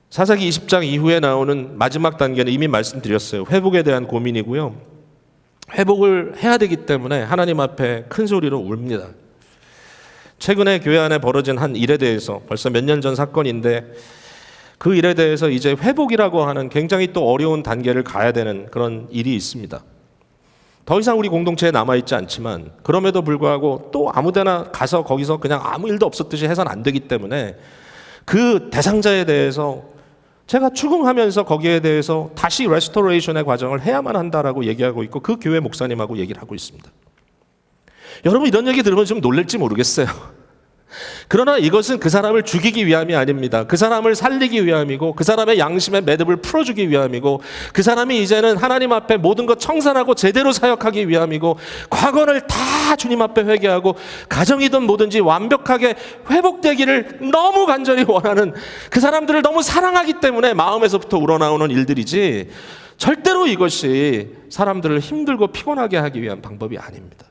사사기 20장 이후에 나오는 마지막 단계는 이미 말씀드렸어요. 회복에 대한 고민이고요. 회복을 해야 되기 때문에 하나님 앞에 큰 소리로 웁니다. 최근에 교회 안에 벌어진 한 일에 대해서, 벌써 몇 년 전 사건인데 그 일에 대해서 이제 회복이라고 하는 굉장히 또 어려운 단계를 가야 되는 그런 일이 있습니다. 더 이상 우리 공동체에 남아있지 않지만 그럼에도 불구하고 또 아무데나 가서 거기서 그냥 아무 일도 없었듯이 해서는 안 되기 때문에 그 대상자에 대해서 제가 추궁하면서 거기에 대해서 다시 레스토레이션의 과정을 해야만 한다라고 얘기하고 있고, 그 교회 목사님하고 얘기를 하고 있습니다. 여러분, 이런 얘기 들으면 좀 놀랄지 모르겠어요. 그러나 이것은 그 사람을 죽이기 위함이 아닙니다. 그 사람을 살리기 위함이고, 그 사람의 양심의 매듭을 풀어주기 위함이고, 그 사람이 이제는 하나님 앞에 모든 것 청산하고 제대로 사역하기 위함이고, 과거를 다 주님 앞에 회개하고 가정이든 뭐든지 완벽하게 회복되기를 너무 간절히 원하는, 그 사람들을 너무 사랑하기 때문에 마음에서부터 우러나오는 일들이지, 절대로 이것이 사람들을 힘들고 피곤하게 하기 위한 방법이 아닙니다.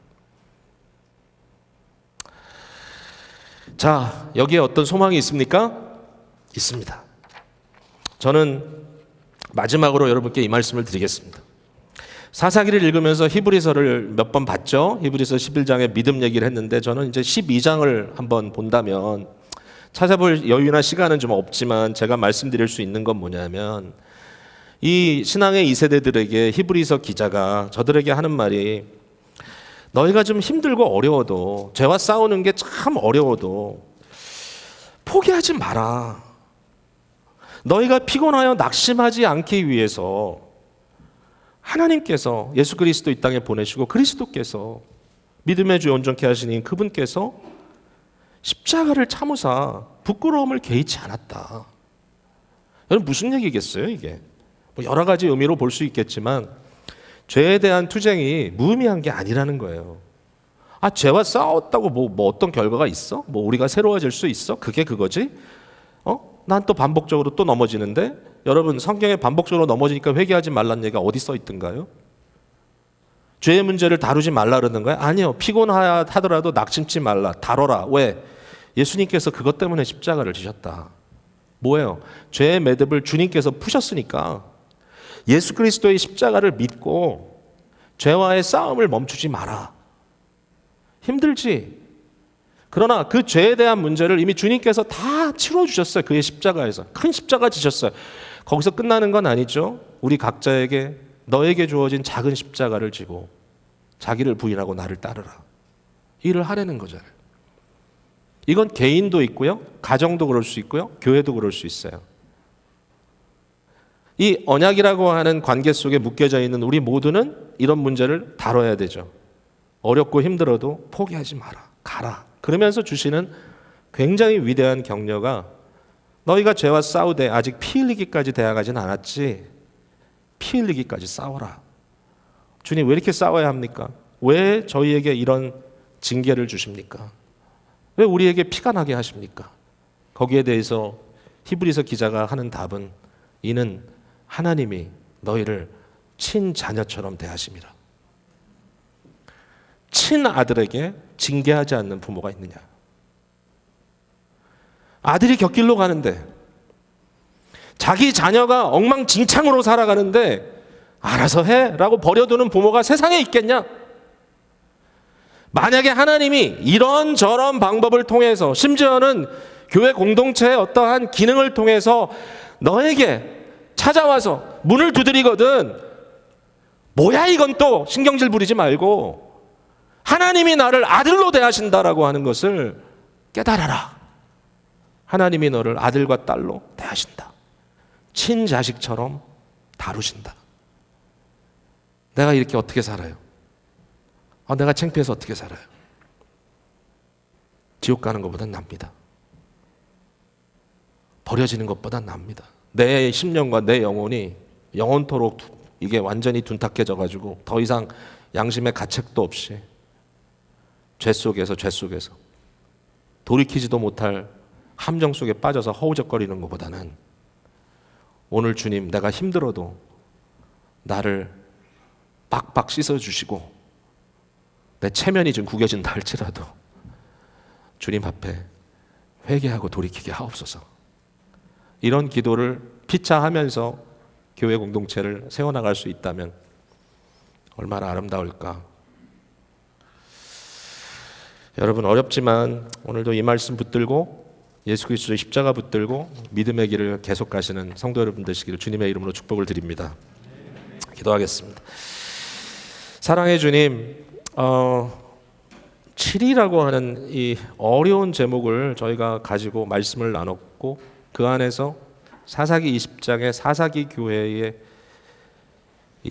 자, 여기에 어떤 소망이 있습니까? 있습니다. 저는 마지막으로 여러분께 이 말씀을 드리겠습니다. 사사기를 읽으면서 히브리서를 몇 번 봤죠. 히브리서 11장의 믿음 얘기를 했는데, 저는 이제 12장을 한번 본다면, 찾아볼 여유나 시간은 좀 없지만 제가 말씀드릴 수 있는 건 뭐냐면, 이 신앙의 2세대들에게 히브리서 기자가 저들에게 하는 말이, 너희가 좀 힘들고 어려워도, 죄와 싸우는 게 참 어려워도 포기하지 마라. 너희가 피곤하여 낙심하지 않기 위해서 하나님께서 예수 그리스도 이 땅에 보내시고, 그리스도께서 믿음의 주 온전케 하시니 그분께서 십자가를 참으사 부끄러움을 개의치 않았다. 여러분, 무슨 얘기겠어요 이게? 뭐 여러 가지 의미로 볼 수 있겠지만 죄에 대한 투쟁이 무의미한 게 아니라는 거예요. 아, 죄와 싸웠다고 뭐 어떤 결과가 있어? 뭐 우리가 새로워질 수 있어? 그게 그거지? 난 또 반복적으로 또 넘어지는데, 여러분, 성경에 반복적으로 넘어지니까 회개하지 말라는 얘기가 어디 써 있던가요? 죄의 문제를 다루지 말라 그러는가요? 아니요. 피곤하더라도 낙심치 말라. 다뤄라. 왜? 예수님께서 그것 때문에 십자가를 지셨다. 뭐예요? 죄의 매듭을 주님께서 푸셨으니까 예수 그리스도의 십자가를 믿고 죄와의 싸움을 멈추지 마라. 힘들지? 그러나 그 죄에 대한 문제를 이미 주님께서 다 치러주셨어요. 그의 십자가에서. 큰 십자가 지셨어요. 거기서 끝나는 건 아니죠. 우리 각자에게 너에게 주어진 작은 십자가를 지고 자기를 부인하고 나를 따르라. 일을 하라는 거잖아요. 이건 개인도 있고요, 가정도 그럴 수 있고요, 교회도 그럴 수 있어요. 이 언약이라고 하는 관계 속에 묶여져 있는 우리 모두는 이런 문제를 다뤄야 되죠. 어렵고 힘들어도 포기하지 마라. 가라. 그러면서 주시는 굉장히 위대한 격려가, 너희가 죄와 싸우되 아직 피 흘리기까지 되어가진 않았지. 피 흘리기까지 싸워라. 주님, 왜 이렇게 싸워야 합니까? 왜 저희에게 이런 징계를 주십니까? 왜 우리에게 피가 나게 하십니까? 거기에 대해서 히브리서 기자가 하는 답은, 이는 하나님이 너희를 친자녀처럼 대하심이라. 친아들에게 징계하지 않는 부모가 있느냐? 아들이 곁길로 가는데, 자기 자녀가 엉망진창으로 살아가는데 알아서 해라고 버려두는 부모가 세상에 있겠냐? 만약에 하나님이 이런저런 방법을 통해서, 심지어는 교회 공동체의 어떠한 기능을 통해서 너에게 찾아와서 문을 두드리거든, 뭐야 이건 또 신경질 부리지 말고 하나님이 나를 아들로 대하신다라고 하는 것을 깨달아라. 하나님이 너를 아들과 딸로 대하신다. 친자식처럼 다루신다. 내가 이렇게 어떻게 살아요? 내가 창피해서 어떻게 살아요? 지옥 가는 것보단 납니다. 버려지는 것보단 납니다. 내 심령과 내 영혼이 영원토록 이게 완전히 둔탁해져 가지고 더 이상 양심의 가책도 없이 죄 속에서 돌이키지도 못할 함정 속에 빠져서 허우적거리는 것보다는 오늘 주님, 내가 힘들어도 나를 빡빡 씻어주시고 내 체면이 좀 구겨진다 할지라도 주님 앞에 회개하고 돌이키게 하옵소서. 이런 기도를 피차 하면서 교회 공동체를 세워나갈 수 있다면 얼마나 아름다울까. 여러분, 어렵지만 오늘도 이 말씀 붙들고 예수 그리스도의 십자가 붙들고 믿음의 길을 계속 가시는 성도 여러분 되시기를 주님의 이름으로 축복을 드립니다. 기도하겠습니다. 사랑의 주님, 7이라고 하는 이 어려운 제목을 저희가 가지고 말씀을 나눴고 그 안에서 사사기 20장의 사사기 교회의